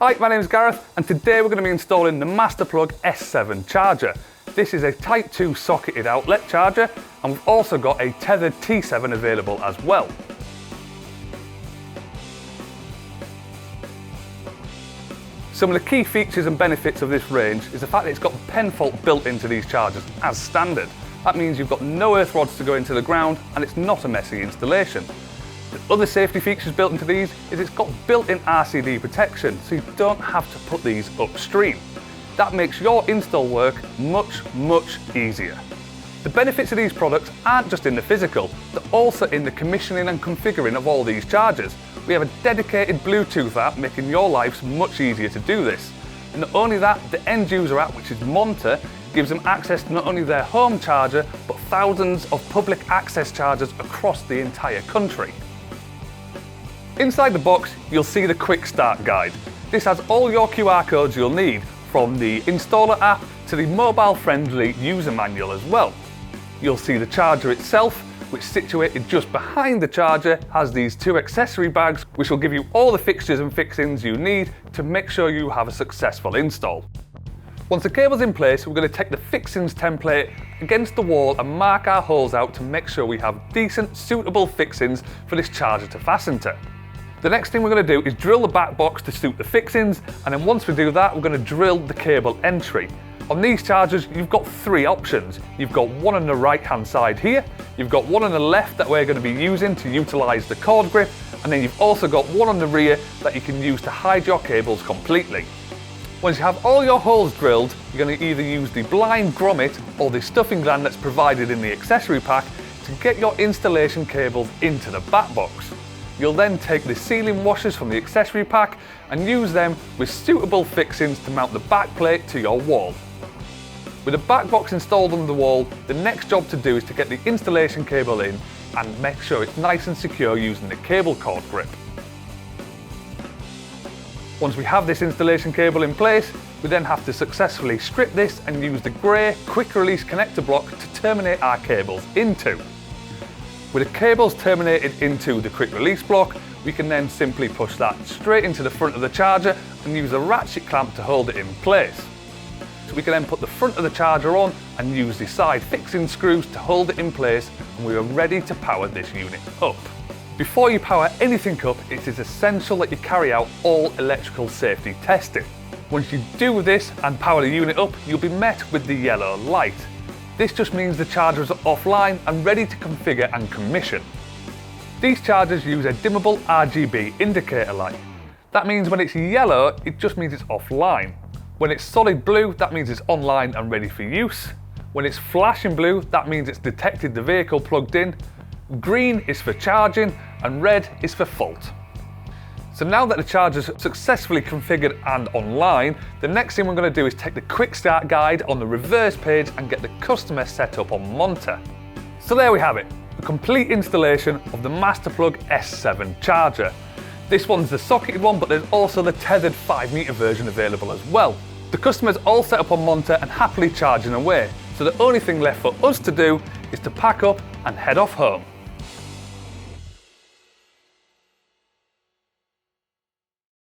Hi, my name is Gareth and today we're going to be installing the Masterplug S7 charger. This is a Type 2 socketed outlet charger and we've also got a tethered T7 available as well. Some of the key features and benefits of this range is the fact that it's got pen fault built into these chargers as standard. That means you've got no earth rods to go into the ground and it's not a messy installation. The other safety features built into these is it's got built-in RCD protection, so you don't have to put these upstream. That makes your install work much easier. The benefits of these products aren't just in the physical, they're also in the commissioning and configuring of all these chargers. We have a dedicated Bluetooth app making your lives much easier to do this. And not only that, the end user app, which is Monta, gives them access to not only their home charger, but thousands of public access chargers across the entire country. Inside the box, you'll see the Quick Start Guide. This has all your QR codes you'll need, from the installer app to the mobile-friendly user manual as well. You'll see the charger itself, which situated just behind the charger has these two accessory bags, which will give you all the fixtures and fixings you need to make sure you have a successful install. Once the cable's in place, we're going to take the fixings template against the wall and mark our holes out to make sure we have decent, suitable fixings for this charger to fasten to. The next thing we're going to do is drill the back box to suit the fixings, and then once we do that, we're going to drill the cable entry. On these chargers, you've got three options. You've got one on the right hand side here, you've got one on the left that we're going to be using to utilise the cord grip, and then you've also got one on the rear that you can use to hide your cables completely. Once you have all your holes drilled, you're going to either use the blind grommet or the stuffing gland that's provided in the accessory pack to get your installation cables into the back box. You'll then take the sealing washers from the accessory pack and use them with suitable fixings to mount the back plate to your wall. With the back box installed on the wall, the next job to do is to get the installation cable in and make sure it's nice and secure using the cable cord grip. Once we have this installation cable in place, we then have to successfully strip this and use the grey quick release connector block to terminate our cables into. With the cables terminated into the quick release block, we can then simply push that straight into the front of the charger and use a ratchet clamp to hold it in place. So we can then put the front of the charger on and use the side fixing screws to hold it in place, and we are ready to power this unit up. Before you power anything up, it is essential that you carry out all electrical safety testing. Once you do this and power the unit up, you'll be met with the yellow light. This just means the chargers are offline and ready to configure and commission. These chargers use a dimmable RGB indicator light. That means when it's yellow, it just means it's offline. When it's solid blue, that means it's online and ready for use. When it's flashing blue, that means it's detected the vehicle plugged in. Green is for charging and red is for fault. So now that the charger's successfully configured and online, the next thing we're going to do is take the Quick Start Guide on the reverse page and get the customer set up on Monta. So there we have it, a complete installation of the Masterplug S7 charger. This one's the socketed one, but there's also the tethered 5-metre version available as well. The customer's all set up on Monta and happily charging away, so the only thing left for us to do is to pack up and head off home.